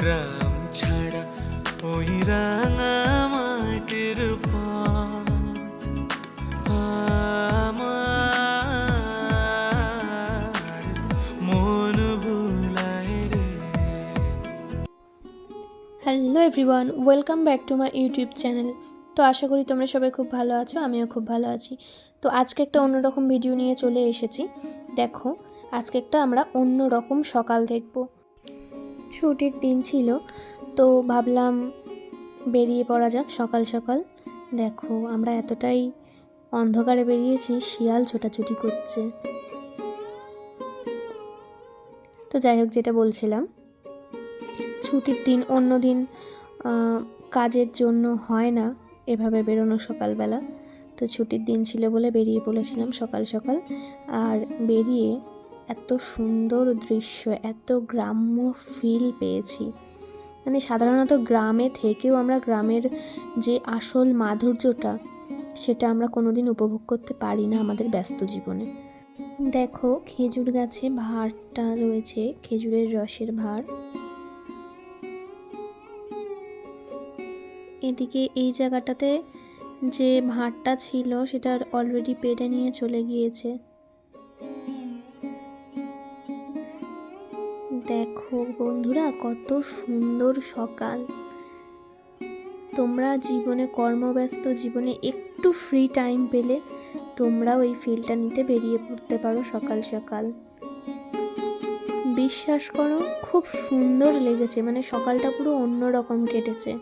গ্রাম ছাড়া ওই রাঙা মাটির পথ আমার মন ভুলায় রে। Hello everyone, welcome back to my YouTube channel. তো আশা করি তোমরা সবাই খুব ভালো আছো, আমিও খুব ভালো আছি। তো আজকে একটা অন্যরকম ভিডিও নিয়ে চলে এসেছি। দেখো, আজকে একটা আমরা অন্যরকম সকাল দেখব। ছুটির দিন ছিল, তো ভাবলাম বেরিয়ে পড়া যাক সকাল সকাল। দেখো, আমরা এতটাই অন্ধকারে বেরিয়েছি, শিয়াল ছোটাছুটি করছে। তো যাই হোক, যেটা বলছিলাম, ছুটির দিন অন্য দিন কাজের জন্য হয় না এভাবে বেরোনো সকালবেলা। তো ছুটির দিন ছিল বলে বেরিয়ে পড়েছিলাম সকাল সকাল। আর বেরিয়ে এত সুন্দর দৃশ্য, এত গ্রাম্য ফিল পেয়েছি। মানে সাধারণত গ্রামে থেকেও আমরা গ্রামের যে আসল মাধুর্যটা, সেটা আমরা কোনোদিন উপভোগ করতে পারি না আমাদের ব্যস্ত জীবনে। দেখো, খেজুর গাছে ভাঁড়টা রয়েছে, খেজুরের রসের ভাঁড়। এদিকে এই জায়গাটাতে যে ভাঁড়টা ছিল সেটা অলরেডি পেড়ে নিয়ে চলে গিয়েছে। দেখো বন্ধুরা, কত সুন্দর সকাল। তোমরা জীবনে, কর্মব্যস্ত জীবনে একটু ফ্রি টাইম পেলে তোমরাও এই ফিলটা নিতে বেরিয়ে পড়তে পারো সকাল সকাল। বিশ্বাস করো, খুব সুন্দর লেগেছে। মানে সকালটা পুরো অন্যরকম কেটেছে।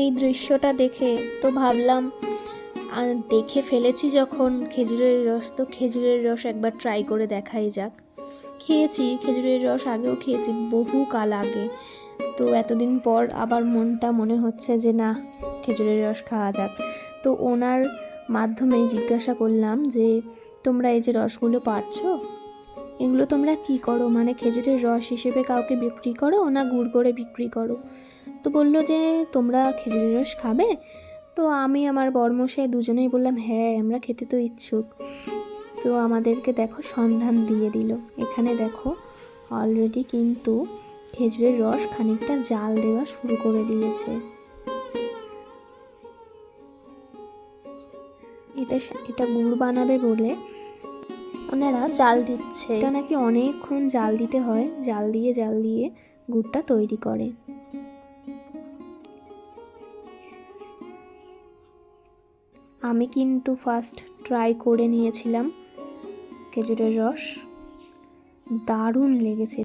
এই দৃশ্যটা দেখে তো ভাবলাম, দেখে ফেলেছি যখন খেজুরের রস, তো খেজুরের রস একবার ট্রাই করে দেখাই যাক। খেয়েছি খেজুরের রস, আগেও খেয়েছি বহু কাল আগে। তো এতদিন পর আবার মনটা মনে হচ্ছে যে না, খেজুরের রস খাওয়া যাক। তো ওনার মাধ্যমেই জিজ্ঞাসা করলাম যে তোমরা এই যে রসগুলো পাচ্ছো, এগুলো তোমরা কি করো? মানে খেজুরের রস হিসেবে কাউকে বিক্রি করো না গুড় করে বিক্রি করো? তো বললো যে তোমরা খেজুরের রস খাবে? তো আমি আমার বরমশাই দুজনেই বললাম হ্যাঁ, আমরা খেতে তো ইচ্ছুক। তো আমাদেরকে দেখো সন্ধান দিয়ে দিল। এখানে দেখো অলরেডি কিন্তু খেজুরের রস খানিকটা জাল দেওয়া শুরু করে দিয়েছে। এটা গুড় বানাবে বলে ওনারা জাল দিচ্ছে। এটা নাকি অনেকক্ষণ জাল দিতে হয়, জাল দিয়ে গুড়টা তৈরি করে। আমি কিন্তু ফার্স্ট ট্রাই করে নিয়েছিলাম খেজুরের রস, দারুণ লেগেছে।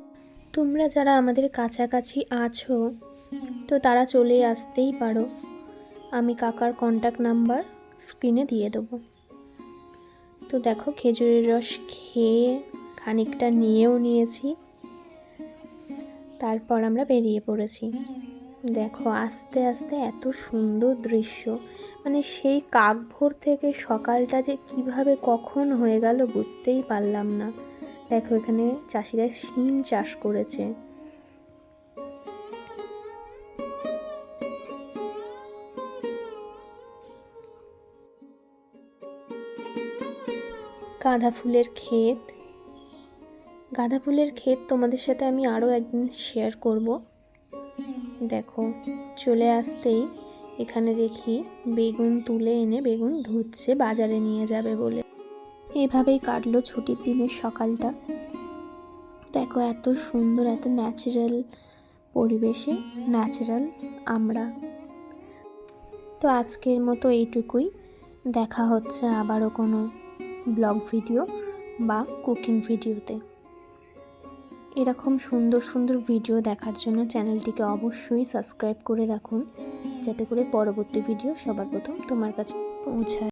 তোমরা যারা আমাদের কাছাকাছি আছো তো তারা চলে আসতেই পারো, আমি কাকার কন্ট্যাক্ট নাম্বার স্ক্রিনে দিয়ে দেবো। তো দেখো, খেজুরের রস খেয়ে খানিকটা নিয়েও নিয়েছি, তারপর আমরা বেরিয়ে পড়েছি। দেখো, আস্তে আস্তে এত সুন্দর দৃশ্য, মানে সেই কাকভোর থেকে সকালটা যে কিভাবে কখন হয়ে গেল বুঝতেই পারলাম না। দেখো, এখানে চাষিরা শিম চাষ করেছে। গাঁদা ফুলের ক্ষেত, গাঁদা ফুলের ক্ষেত তোমাদের সাথে আমি আরও একদিন শেয়ার করব। দেখো, চলে আসতেই এখানে দেখি বেগুন তুলে এনে বেগুন ধুচ্ছে বাজারে নিয়ে যাবে বলে। এভাবেই কাটলো ছুটির দিনের সকালটা। দেখো, এত সুন্দর, এত ন্যাচারাল পরিবেশে ন্যাচারাল আমরা। তো আজকের মতো এইটুকুই। দেখা হচ্ছে আবারও কোনো ব্লগ ভিডিও বা কুকিং ভিডিওতে। এরকম সুন্দর সুন্দর ভিডিও দেখার জন্য চ্যানেলটিকে অবশ্যই সাবস্ক্রাইব করে রাখুন, যাতে করে পরবর্তী ভিডিও সবার প্রথম তোমার কাছে পৌঁছায়।